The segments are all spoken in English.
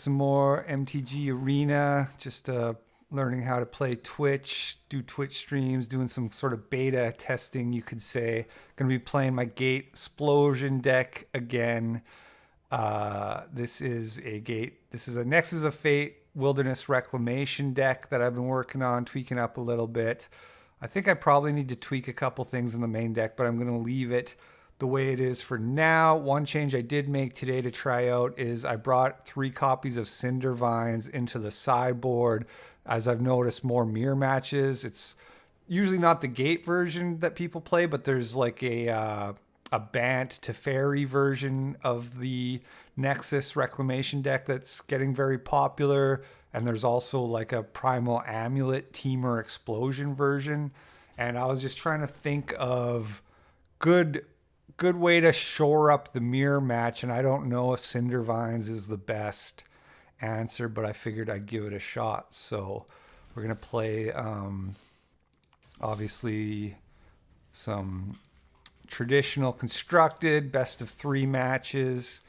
some more MTG Arena, just learning how to play Twitch, do Twitch streams, doing some sort of beta testing, you could say. Going to be playing my Gate Explosion deck again. This is a Nexus of Fate Wilderness Reclamation deck that I've been working on, tweaking up a little bit. I think I probably need to tweak a couple things in the main deck, but I'm going to leave it the way it is for now. One change I did make today to try out is I brought 3 copies of Cinder Vines into the sideboard, as I've noticed more mirror matches. It's usually not the Gate version that people play, but there's like a Bant to Fairy version of the Nexus Reclamation deck that's getting very popular. And there's also like a Primal Amulet Teamer Explosion version. And I was just trying to think of good way to shore up the mirror match. And I don't know if Cinder Vines is the best answer, but I figured I'd give it a shot. So we're going to play, obviously, some traditional constructed best of 3 matches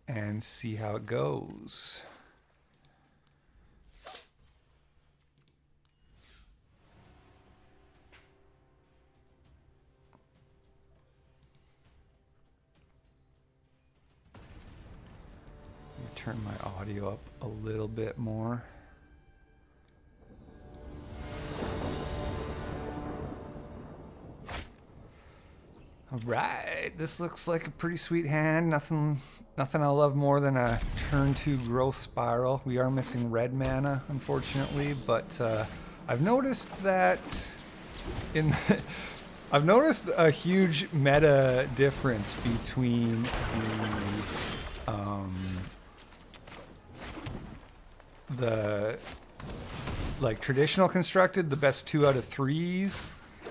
and see how it goes. Turn my audio up a little bit more. All right, this looks like a pretty sweet hand. Nothing I love more than a turn 2 growth spiral. We are missing red mana, unfortunately, but I've noticed that I've noticed a huge meta difference between the like traditional constructed, the best 2 out of 3s,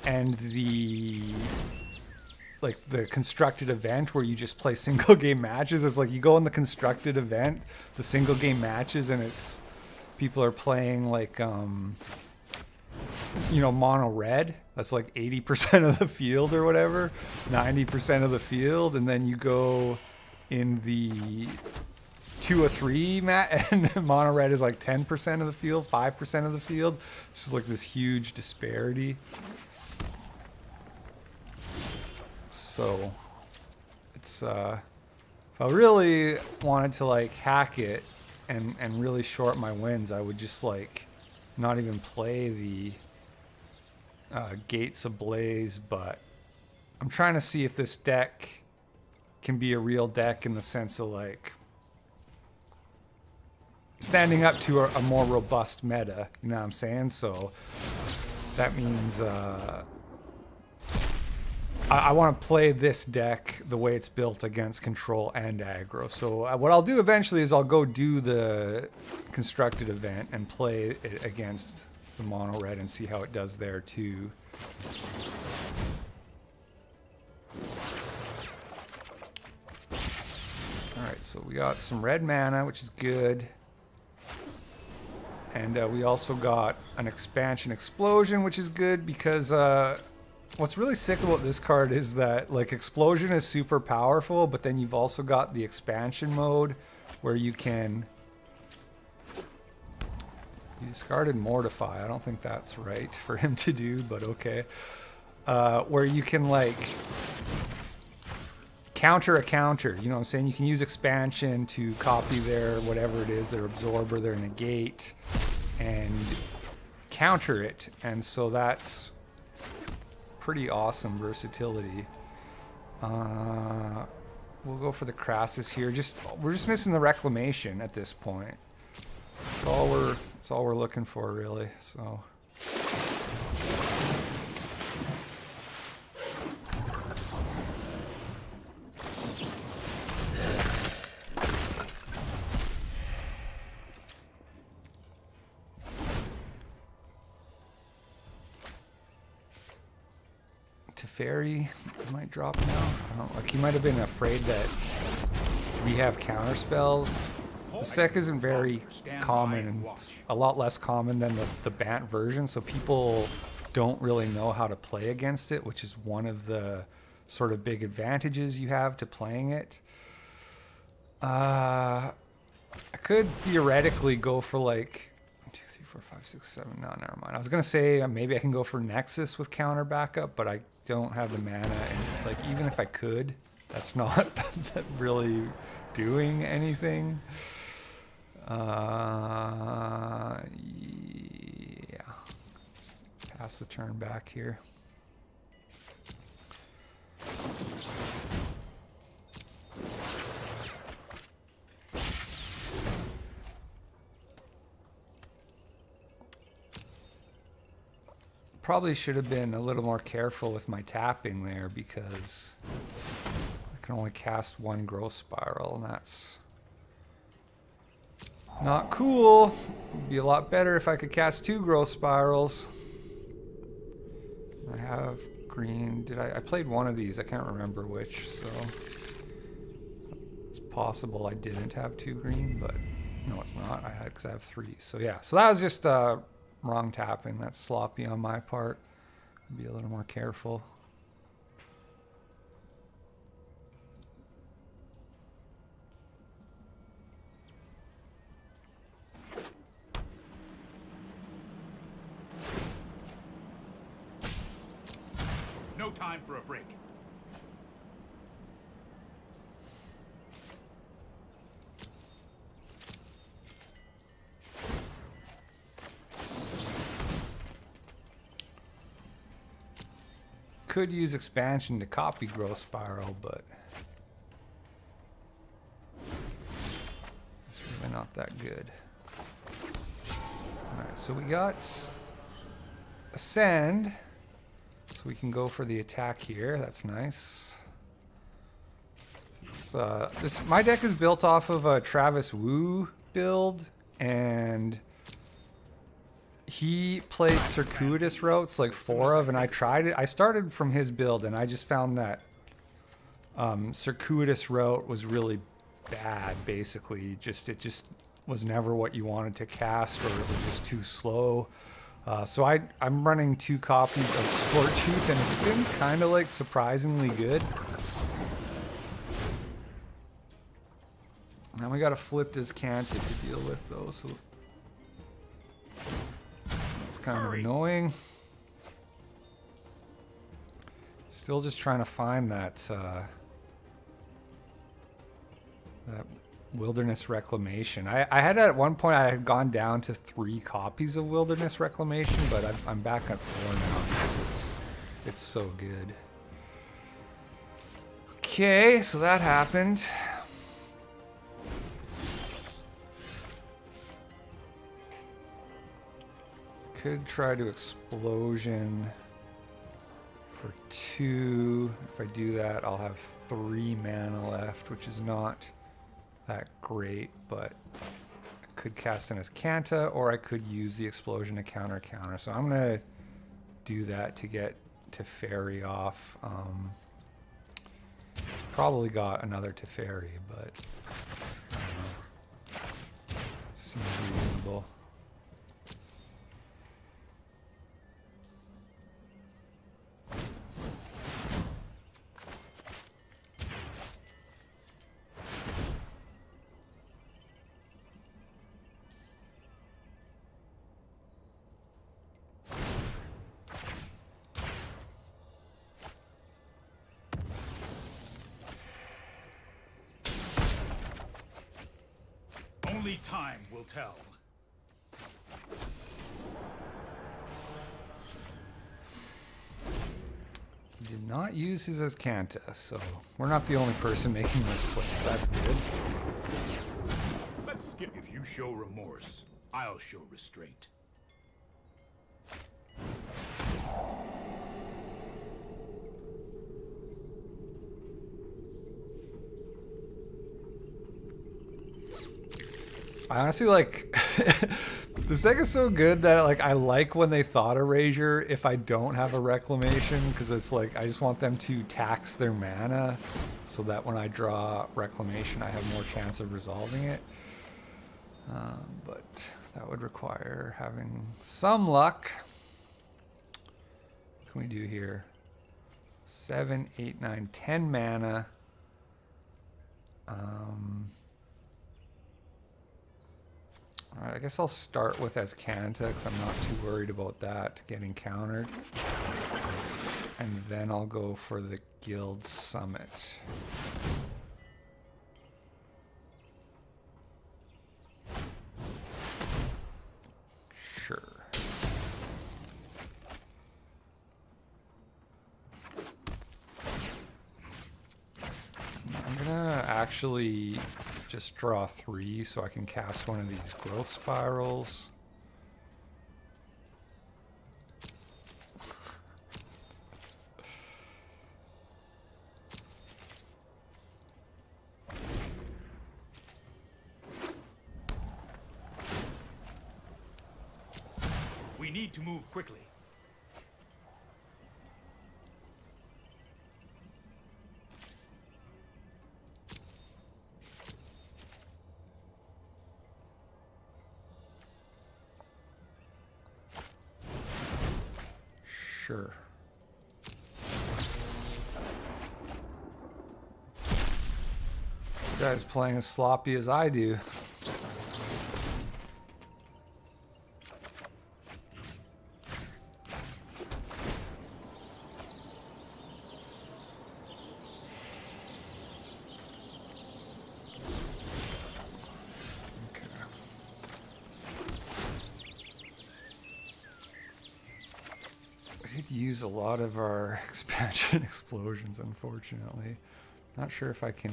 and the constructed event where you just play single game matches. It's like you go in the constructed event, the single game matches, and it's people are playing like mono red. That's like 80% of the field or whatever, 90% of the field, and then you go in the 2 or 3 and mono red is like 10% of the field, 5% of the field. It's just like this huge disparity. So it's if I really wanted to like hack it and really short my wins, I would just like not even play the Gates Ablaze. But I'm trying to see if this deck can be a real deck in the sense of like standing up to a more robust meta, you know what I'm saying? So that means I want to play this deck the way it's built against control and aggro. So what I'll do eventually is I'll go do the constructed event and play it against the mono red and see how it does there too. Alright, so we got some red mana, which is good. And we also got an expansion explosion, which is good because what's really sick about this card is that like explosion is super powerful, but then you've also got the expansion mode where you can... He discarded Mortify. I don't think that's right for him to do, but okay. Where you can like counter a counter, you know what I'm saying? You can use expansion to copy their whatever it is, their absorber, their negate, and counter it. And so that's pretty awesome versatility. We'll go for the Crassus here. We're just missing the Reclamation at this point. That's all we're looking for, really. So Teferi might drop now. I don't, like, he might have been afraid that we have counter spells. This deck isn't very common. It's a lot less common than the Bant version, so people don't really know how to play against it, which is one of the sort of big advantages you have to playing it. I could theoretically go for like 1, 2, 3, 4, 5, 6, 7. No, never mind. I was gonna say maybe I can go for Nexus with counter backup, but I don't have the mana, and like even if I could, that's not really doing anything. Yeah. Pass the turn back here. Probably should have been a little more careful with my tapping there because I can only cast 1 growth spiral, and that's not cool. It'd be a lot better if I could cast 2 growth spirals. I have green. I played one of these. I can't remember which, so it's possible I didn't have 2 green, but no, it's not. I had because I have 3. So yeah, so that was just wrong tapping. That's sloppy on my part. Be a little more careful. No time for a break. Could use expansion to copy growth spiral, but it's really not that good. Alright, so we got Ascend, so we can go for the attack here. That's nice. So, my deck is built off of a Travis Wu build, and he played circuitous routes, like 4 of, and I tried it. I started from his build, and I just found that circuitous route was really bad, basically. It just was never what you wanted to cast, or it was just too slow. So I'm running 2 copies of Scorchtooth, and it's been kind of like surprisingly good. Now we got to flip this Canta to deal with, though, so it's kind of annoying. Still just trying to find that that Wilderness Reclamation. I had at one point, I had gone down to 3 copies of Wilderness Reclamation, but I'm back at 4 now because it's so good. Okay, so that happened. Could try to Explosion for 2. If I do that, I'll have 3 mana left, which is not that great, but I could cast in as Canta, or I could use the Explosion to counter. So I'm gonna do that to get Teferi off. It's probably got another Teferi, but I don't know. Seems reasonable. Only time will tell. Did not use his as Canta, so we're not the only person making this place. That's good. Let's skip. If you show remorse, I'll show restraint. I honestly like this deck is so good that like I like when they thought Erasure if I don't have a Reclamation, because it's like I just want them to tax their mana so that when I draw Reclamation I have more chance of resolving it. But that would require having some luck. What can we do here? 7, 8, 9, 10 mana. Alright, I guess I'll start with Azcanta because I'm not too worried about that getting countered. And then I'll go for the Guild Summit. Sure. I'm gonna actually just draw 3 so I can cast one of these growth spirals. We need to move quickly. Sure. This guy's playing as sloppy as I do. Use a lot of our expansion explosions, unfortunately. Not sure if I can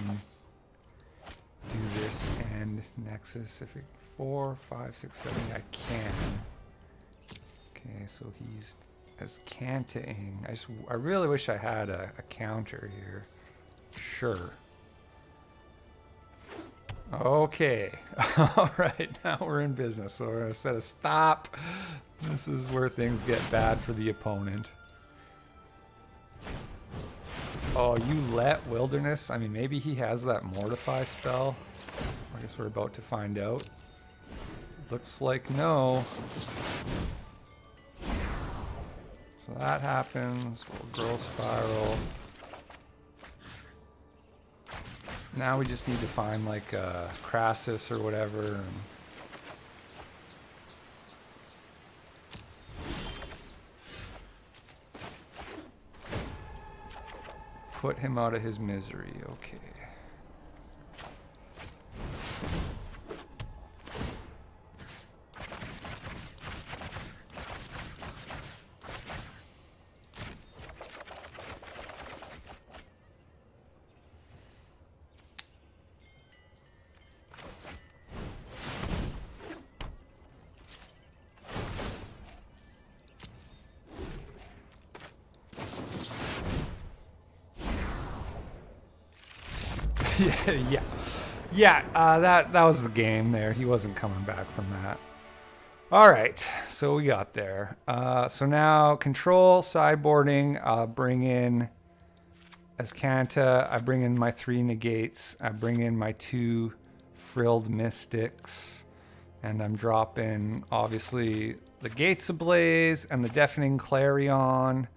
do this and Nexus. If it 4, 5, 6, 7, I can. Okay, so he's Azcantaing. I really wish I had a counter here. Sure. Okay. All right, now we're in business. So we're gonna set a stop. This is where things get bad for the opponent. Oh, you let Wilderness? I mean, maybe he has that Mortify spell. I guess we're about to find out. Looks like no. So that happens. We'll Growth Spiral. Now we just need to find like a Crassus or whatever. And put him out of his misery. Okay. That was the game there. He wasn't coming back from that. All right, so we got there. So now control sideboarding. Bring in Azcanta. I bring in my 3 negates. I bring in my 2 frilled mystics, and I'm dropping obviously the Gates Ablaze and the Deafening Clarion.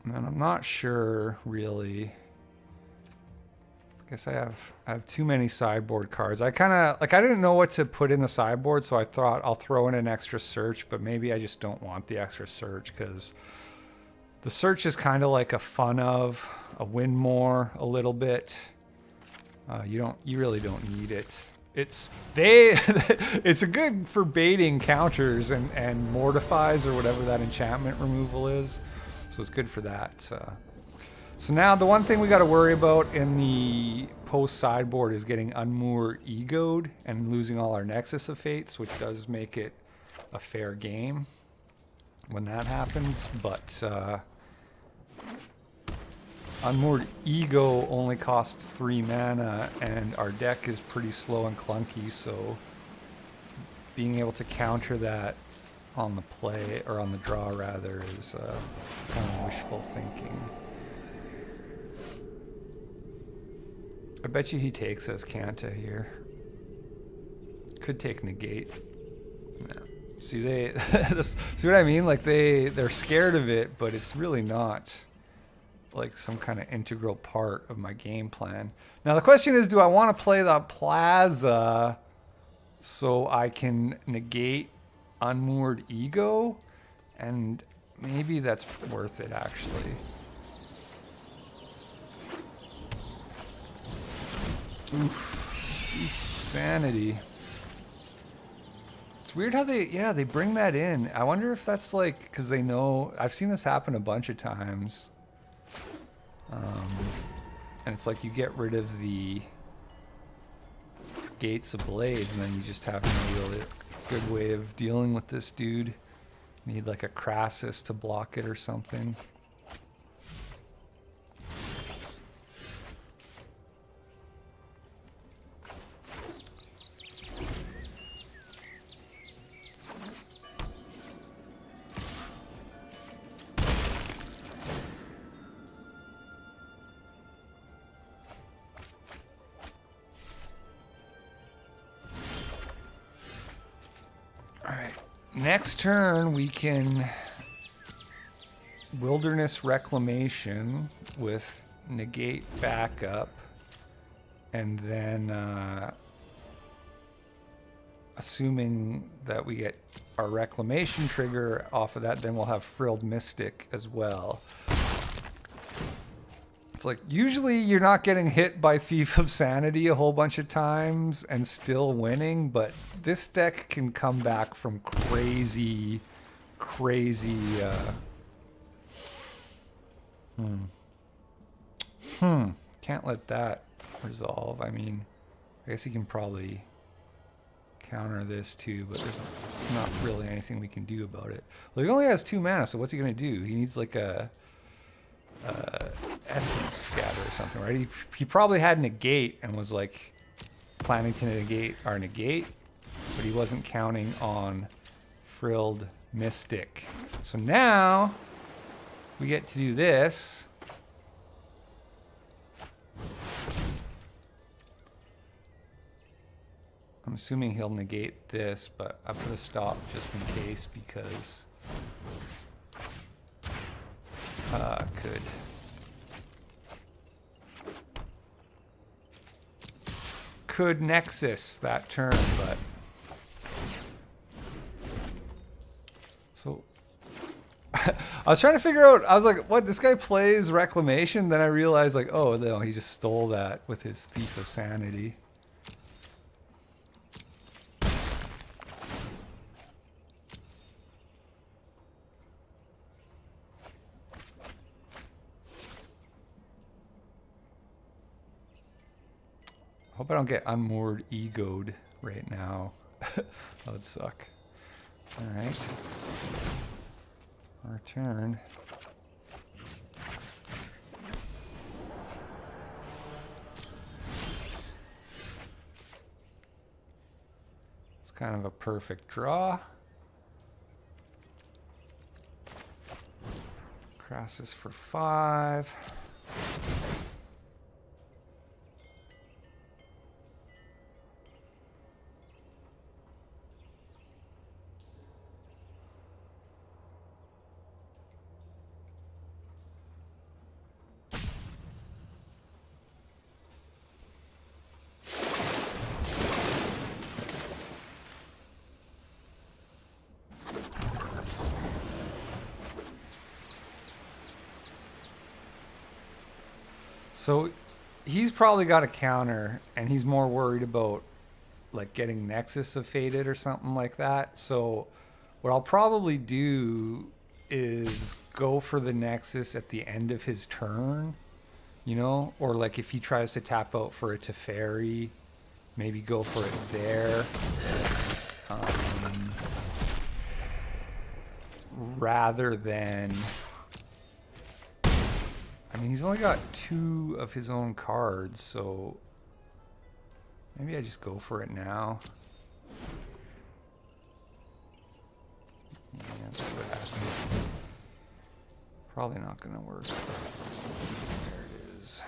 And I'm not sure really. I guess I have too many sideboard cards. I kind of I didn't know what to put in the sideboard, so I thought I'll throw in an extra search, but maybe I just don't want the extra search because the search is kind of like a fun of a win more a little bit. You really don't need it. It's a good for baiting counters and mortifies or whatever that enchantment removal is. So it's good for that. So now the one thing we got to worry about in the post sideboard is getting Unmoor egoed and losing all our Nexus of Fates, which does make it a fair game when that happens. But Unmoored Ego only costs 3 mana, and our deck is pretty slow and clunky, so being able to counter that on the play, or on the draw rather, is kind of wishful thinking. I bet you he takes Azcanta here. Could take negate. No. See, see what I mean? Like they're scared of it, but it's really not like some kind of integral part of my game plan. Now the question is, do I want to play the Plaza so I can negate unmoored ego, and maybe that's worth it actually. Oof. Sanity. It's weird how they bring that in. I wonder if that's like because they know I've seen this happen a bunch of times. And it's like you get rid of the gates ablaze, and then you just have no really good way of dealing with this dude. You need like a Crassus to block it or something. Next turn, we can Wilderness Reclamation with negate backup, and then assuming that we get our Reclamation trigger off of that, then we'll have Frilled Mystic as well. It's like, usually you're not getting hit by Thief of Sanity a whole bunch of times and still winning, but this deck can come back from crazy... Can't let that resolve. I mean, I guess he can probably counter this too, but there's not really anything we can do about it. Well, he only has 2 mana, so what's he going to do? He needs like a... Essence Scatter or something, right? He probably had negate and was like planning to negate our negate, but he wasn't counting on Frilled Mystic. So now we get to do this. I'm assuming he'll negate this, but I put a stop just in case because could Nexus that turn, but so I was trying to figure out, I was like, what, this guy plays Reclamation? Then I realized like, oh no, he just stole that with his Thief of Sanity. Hope I don't get unmoored egoed right now. That would suck. Alright. Our turn. It's kind of a perfect draw. Crassus for 5. So he's probably got a counter, and he's more worried about like getting Nexus of Faded or something like that. So what I'll probably do is go for the Nexus at the end of his turn, you know, or like if he tries to tap out for a Teferi, maybe go for it there. Rather than... I mean, he's only got 2 of his own cards, so maybe I just go for it now. Yeah, let's see what happens. Probably not going to work. There it is.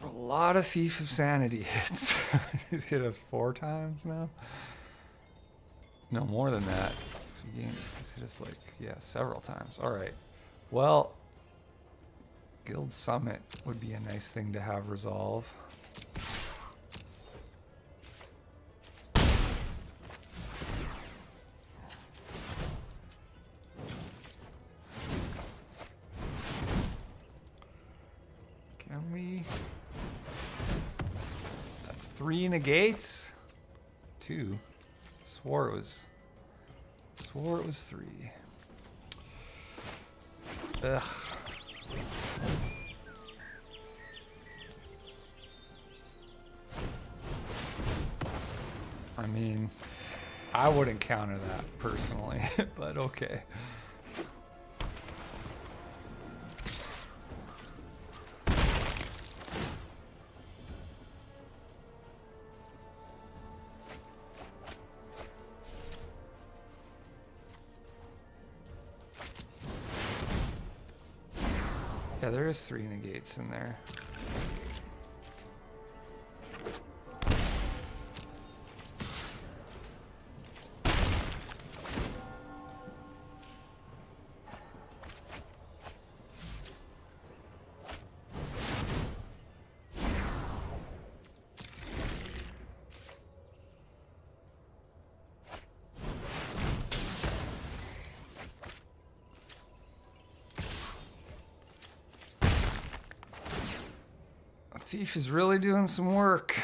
A lot of Thief of Sanity hits. It hit us 4 times now. No, more than that. It's hit us like, yeah, several times. All right. Well, Guild Summit would be a nice thing to have resolve. Can we? That's 3 negates. 2. Swore it was 3. Ugh. I mean, I wouldn't counter that personally, but okay. Yeah, there is 3 negates in there. Thief is really doing some work.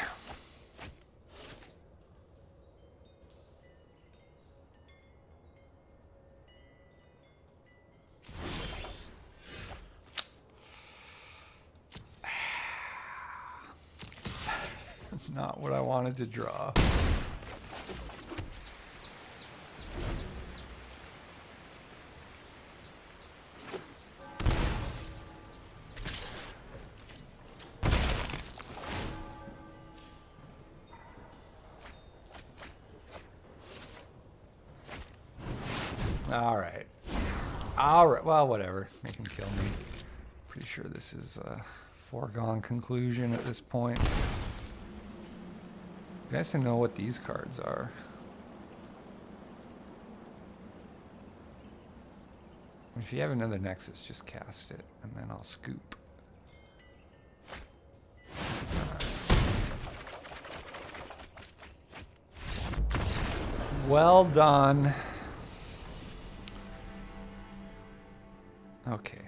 Not what I wanted to draw. All right. Well, whatever. Make him kill me. Pretty sure this is a foregone conclusion at this point. You guys know what these cards are. If you have another Nexus, just cast it, and then I'll scoop. Well done. Okay.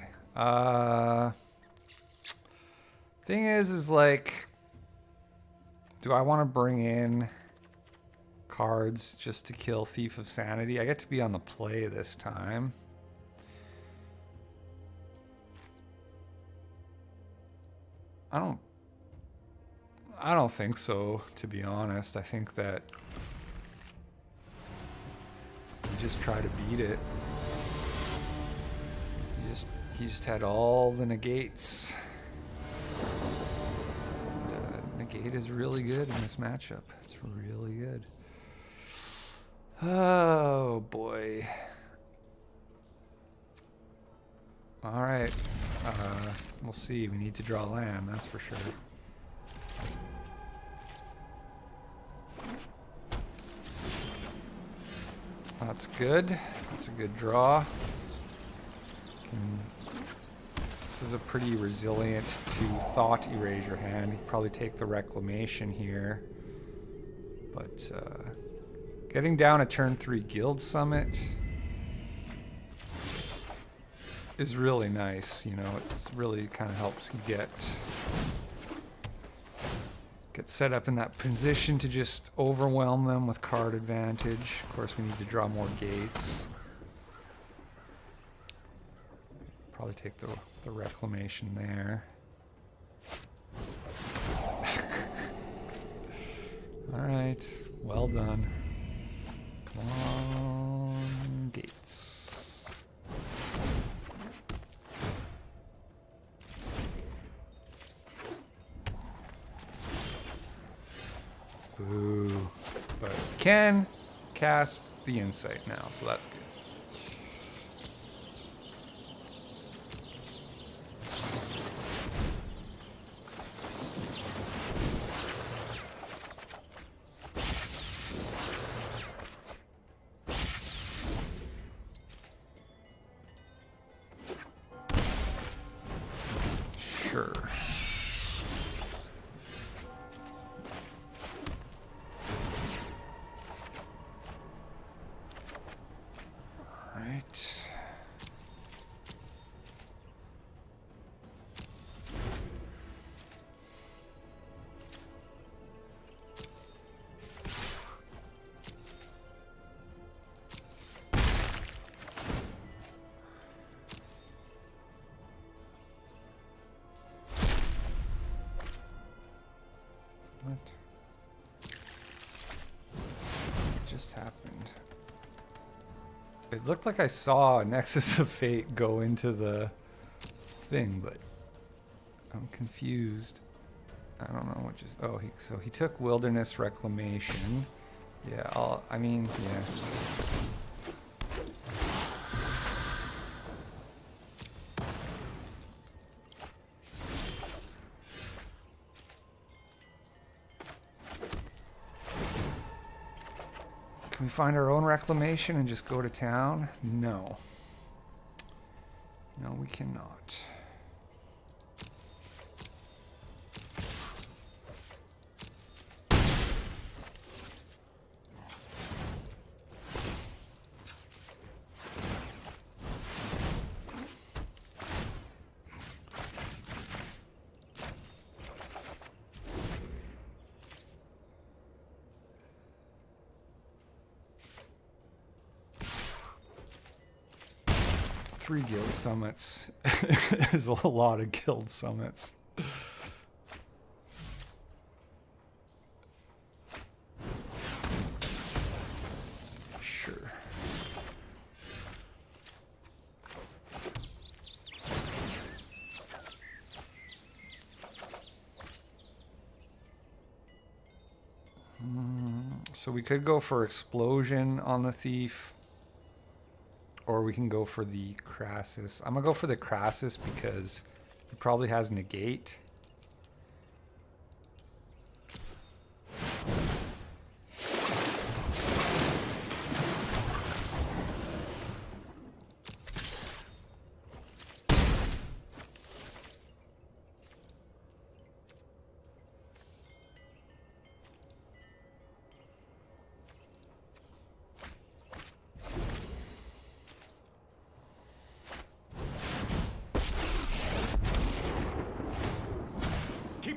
Thing is like, do I want to bring in cards just to kill Thief of Sanity? I get to be on the play this time. I don't think so, to be honest. I think that you just try to beat it. He just had all the negates. And, negate is really good in this matchup. It's really good. Oh boy. All right. We'll see. We need to draw land, that's for sure. That's good. That's a good draw. This is a pretty resilient to thought erasure hand. He'd probably take the reclamation here. But getting down a turn 3 Guild Summit is really nice. You know, it really kind of helps you get set up in that position to just overwhelm them with card advantage. Of course, we need to draw more gates. Probably take the reclamation there. All right, well done. Come on, gates. Boo. But can cast the insight now, so that's good. Sure. Right. What just happened? It looked like I saw a Nexus of Fate go into the thing, but I'm confused. I don't know what just. Oh, so he took Wilderness Reclamation. Yeah, I mean, yeah. Can we find our own reclamation and just go to town? No. No, we cannot. Three guild summits is a lot of guild summits. Sure. So we could go for explosion on the thief. Or we can go for the Crassus. I'm gonna go for the Crassus because he probably has negate.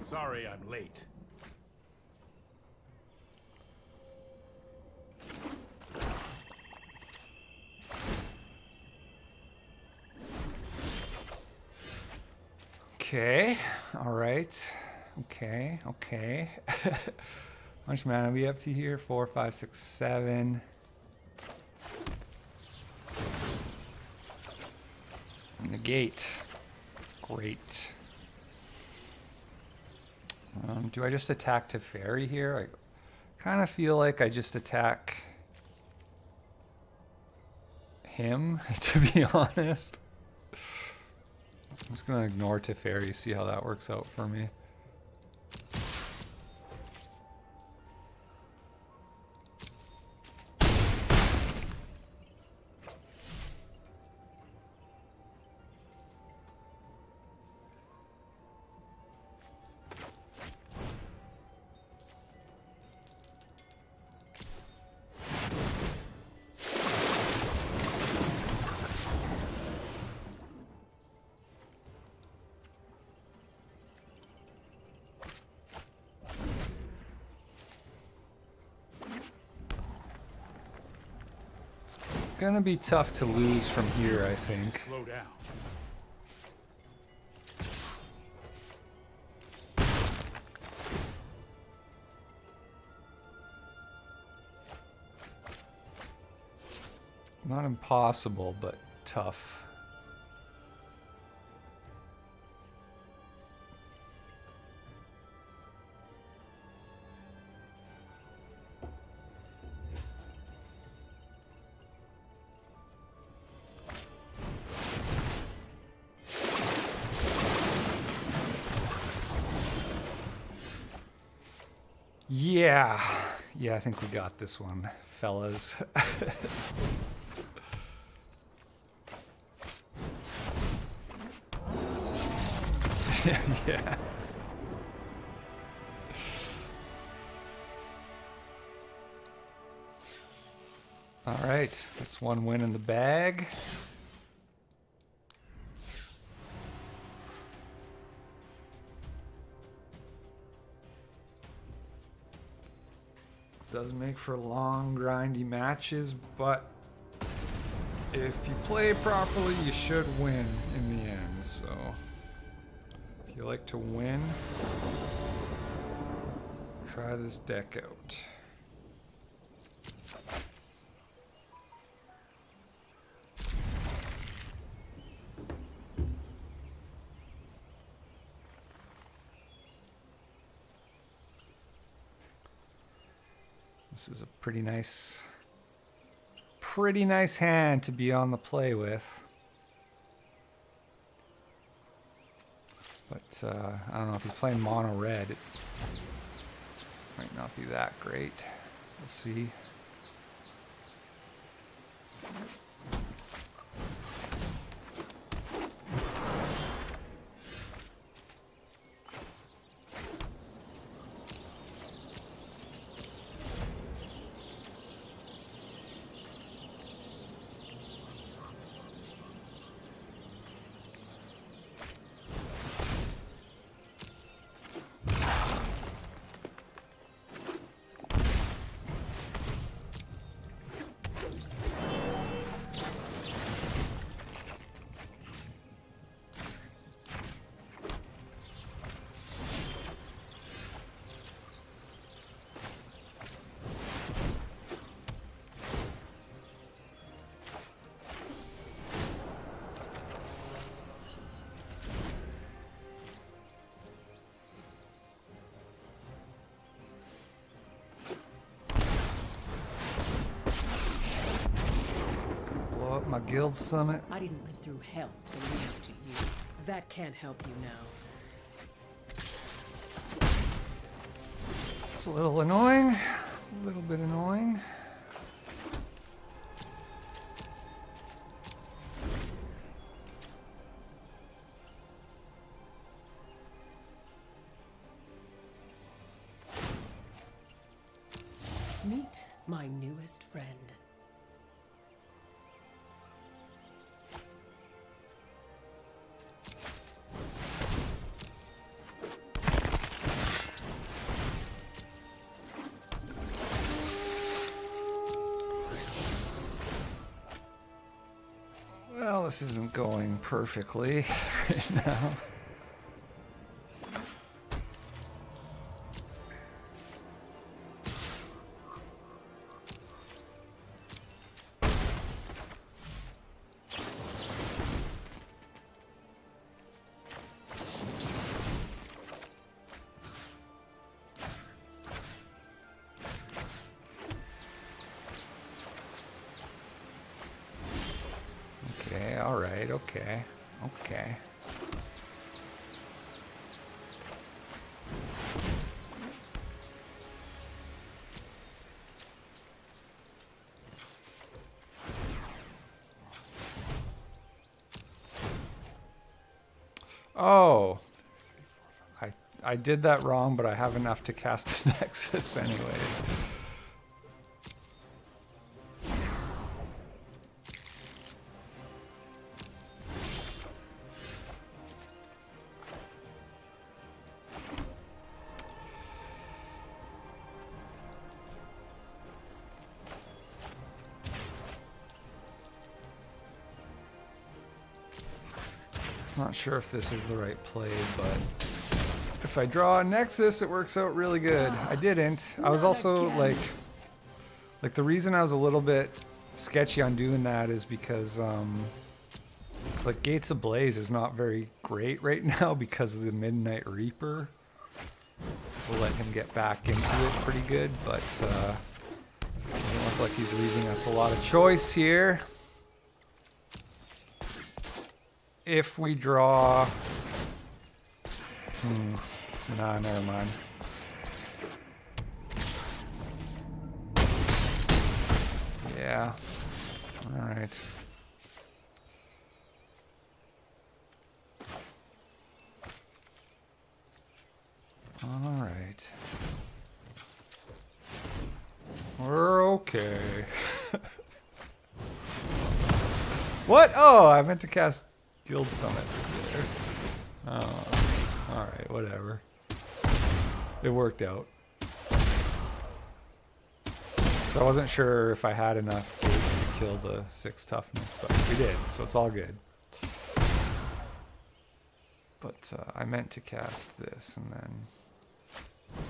Sorry I'm late. Okay, all right. Okay, okay. How much mana are we up to here? 4, 5, 6, 7. Negate. Great. Do I just attack Teferi here? I kind of feel like I just attack him, to be honest. I'm just going to ignore Teferi, see how that works out for me. Gonna be tough to lose from here, I think. Slow down. Not impossible, but tough. Yeah. Yeah, I think we got this one, fellas. Yeah. All right, that's one win in the bag. Does make for long, grindy matches, but if you play properly, you should win in the end. So, if you like to win, try this deck out. This is a pretty nice hand to be on the play with. But I don't know if he's playing mono red. It might not be that great. We'll see. My guild summit. I didn't live through hell to lose to you. That can't help you now. It's a little annoying. A little bit annoying. Meet my newest friend. Well, this isn't going perfectly right now. Okay, all right, okay, okay. Oh, I did that wrong, but I have enough to cast a Nexus anyway. Not sure if this is the right play, but if I draw a Nexus, it works out really good. I didn't. I was also like the reason I was a little bit sketchy on doing that is because like Gates Ablaze is not very great right now because of the Midnight Reaper. We'll let him get back into it pretty good, but doesn't look like he's leaving us a lot of choice here. If we draw... Nah, never mind. Yeah. Alright. All right. We're okay. What? Oh, I meant to cast Guild Summit there. Oh, all right, whatever. It worked out. So I wasn't sure if I had enough gates to kill the 6 toughness, but we did, so it's all good. But I meant to cast this and then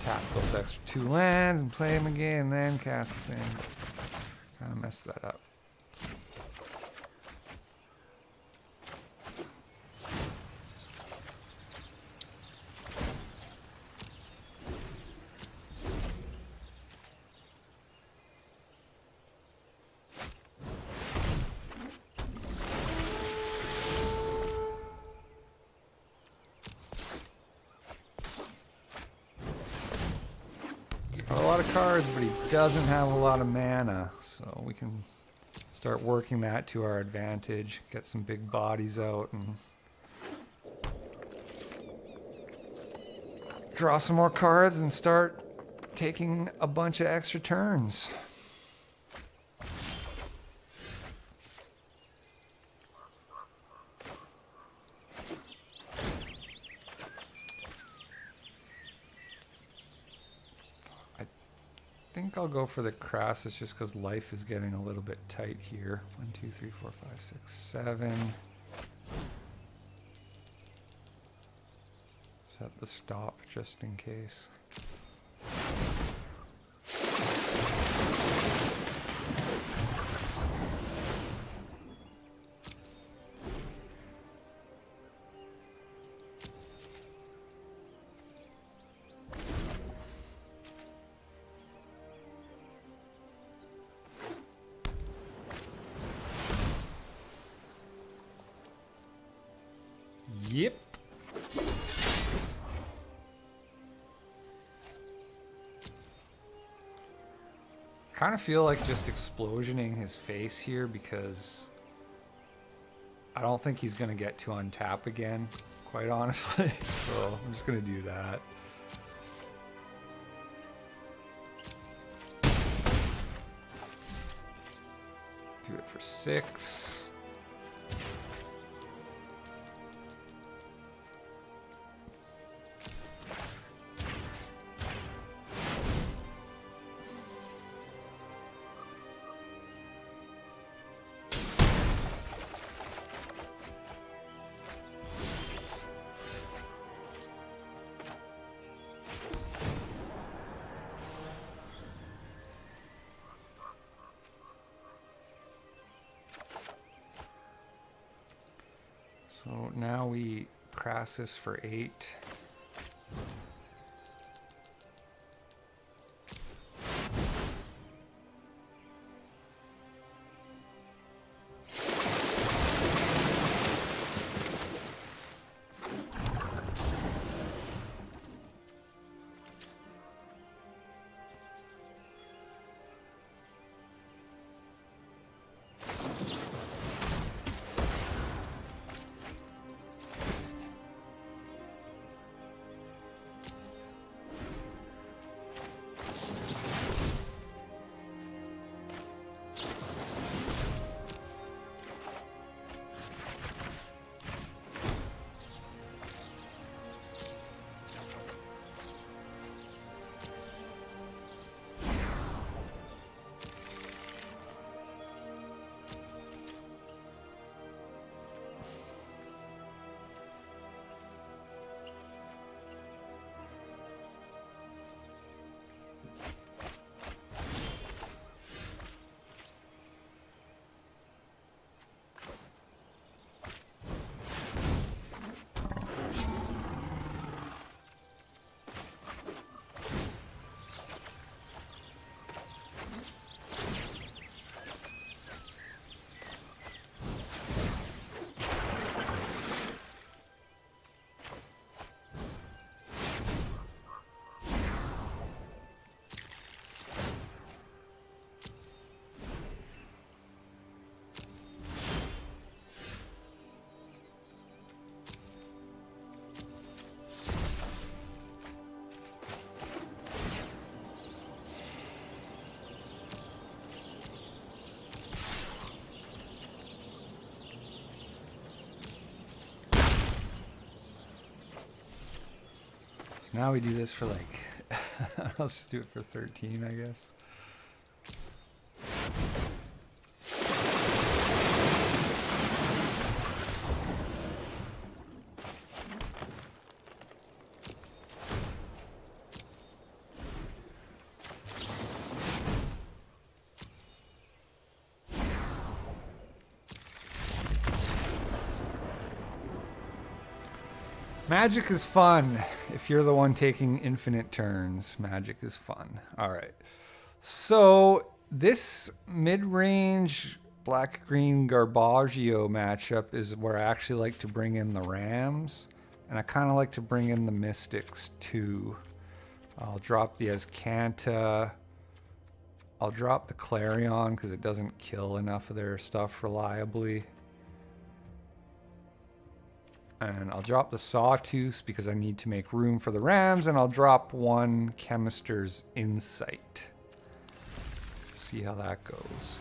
tap those extra 2 lands and play them again and then cast the thing. Kind of messed that up. Got a lot of cards, but he doesn't have a lot of mana, so we can start working that to our advantage. Get some big bodies out and draw some more cards and start taking a bunch of extra turns. I think I'll go for the Crassus just because life is getting a little bit tight here. 1, 2, 3, 4, 5, 6, 7. Set the stop just in case. Yep. Kind of feel like just explosioning his face here because I don't think he's going to get to untap again, quite honestly. So I'm just going to do that. Do it for 6. So now we Crassus for 8. Now we do this for like, let's just do it for 13, I guess. Magic is fun. If you're the one taking infinite turns, magic is fun. All right. So this mid-range black-green Garbaggio matchup is where I actually like to bring in the Rams. And I kind of like to bring in the Mystics too. I'll drop the Azcanta. I'll drop the Clarion because it doesn't kill enough of their stuff reliably. And I'll drop the Sawtooth because I need to make room for the Rams, and I'll drop one Chemister's Insight. See how that goes.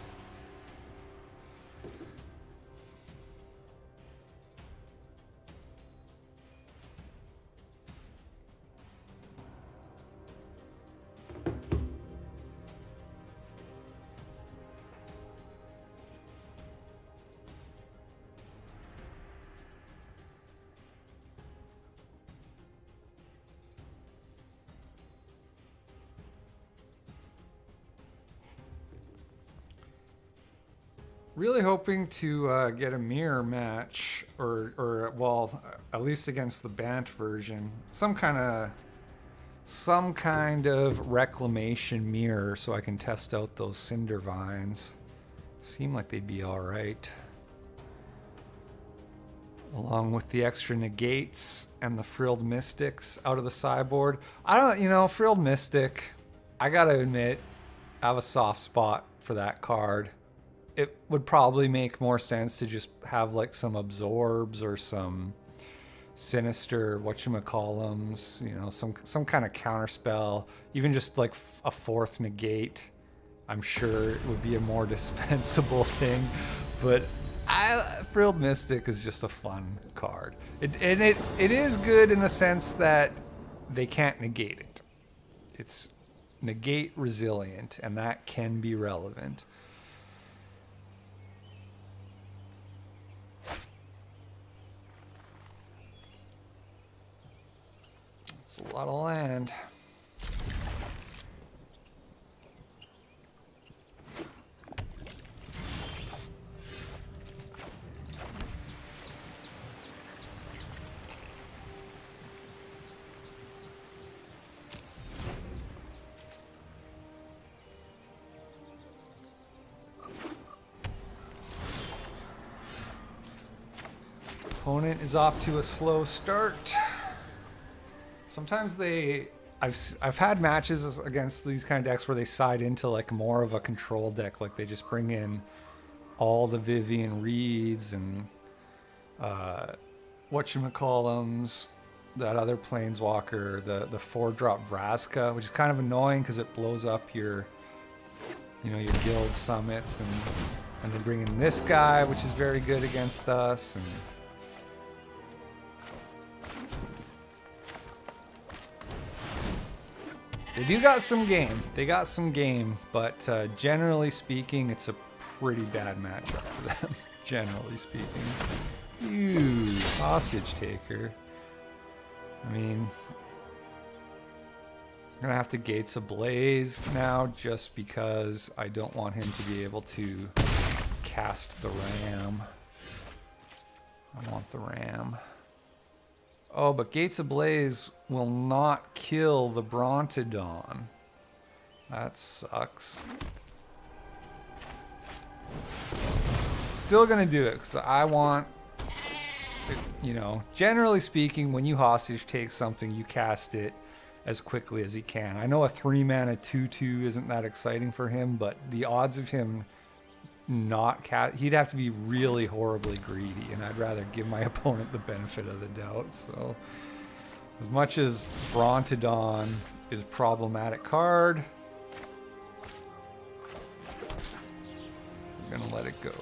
Really hoping to get a mirror match, or well, at least against the Bant version, some kind of reclamation mirror, so I can test out those Cinder Vines. Seem like they'd be all right, along with the extra negates and the Frilled Mystics out of the sideboard. I don't, Frilled Mystic, I gotta admit, I have a soft spot for that card. It would probably make more sense to just have like some absorbs or some sinister whatchamacallums, some kind of counterspell, even just like a fourth negate. I'm sure it would be a more dispensable thing, but Frilled Mystic is just a fun card. It is good in the sense that they can't negate it. It's negate resilient, and that can be relevant. It's a lot of land. Opponent is off to a slow start. Sometimes I've had matches against these kind of decks where they side into like more of a control deck, like they just bring in all the Vivian Reeds and whatchamacallums, that other Planeswalker, the 4-drop Vraska, which is kind of annoying because it blows up your guild summits, and they bring in this guy, which is very good against us, and they do got some game. They got some game, but generally speaking, it's a pretty bad matchup for them. Generally speaking. Ew, hostage taker. I mean, I'm gonna have to Gates Ablaze now just because I don't want him to be able to cast the Ram. I want the Ram. Oh, but Gates Ablaze will not kill the Brontodon. That sucks. Still gonna do it, because I want, generally speaking, when you hostage take something, you cast it as quickly as you can. I know a 3-mana 2/2 isn't that exciting for him, but the odds of him not he'd have to be really horribly greedy, and I'd rather give my opponent the benefit of the doubt. So as much as Brontodon is a problematic card, I'm gonna let it go.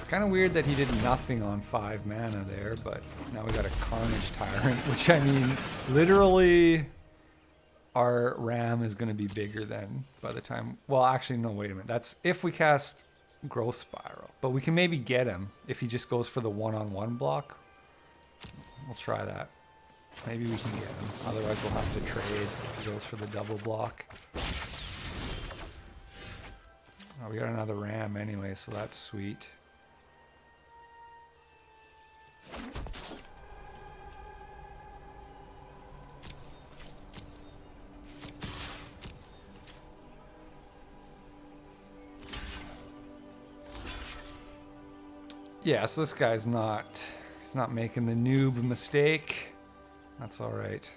kind of weird that he did nothing on 5 mana there, but now we got a Carnage Tyrant, which I mean, literally our Ram is going to be bigger than by the time... Well, actually, no, wait a minute. That's if we cast Growth Spiral. But we can maybe get him if he just goes for the one-on-one block. We'll try that. Maybe we can get him. Otherwise, we'll have to trade if he goes for the double block. Oh, we got another Ram anyway, so that's sweet. Yeah, so this guy's not... He's not making the noob mistake. That's all right.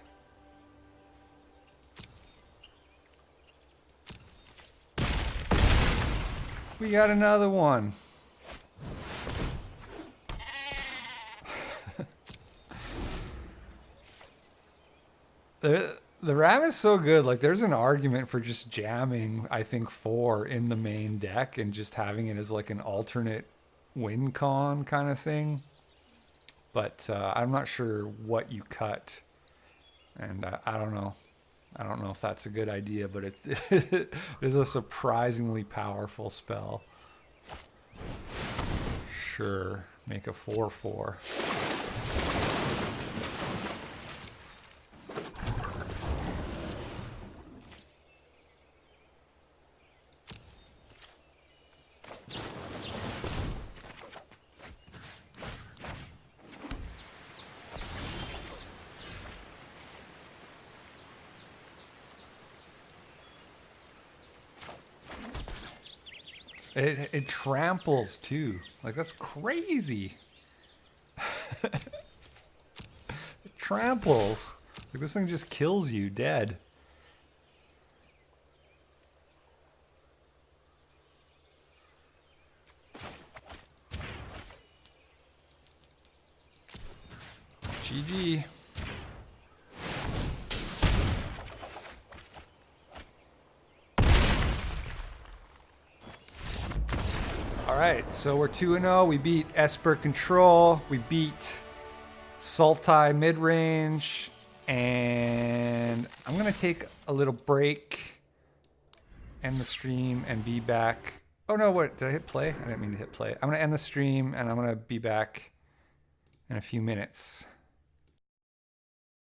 We got another one. The Ram is so good. Like, there's an argument for just jamming, I think, 4 in the main deck and just having it as like an alternate win con kind of thing. But I'm not sure what you cut, and I don't know. I don't know if that's a good idea, but it is a surprisingly powerful spell. Sure, make a 4/4. It tramples too. Like, that's crazy. It tramples. Like, this thing just kills you dead. GG. All right, so we're 2-0. We beat Esper Control. We beat Sultai mid-range. And I'm going to take a little break, end the stream, and be back. Oh, no, what? Did I hit play? I didn't mean to hit play. I'm going to end the stream, and I'm going to be back in a few minutes.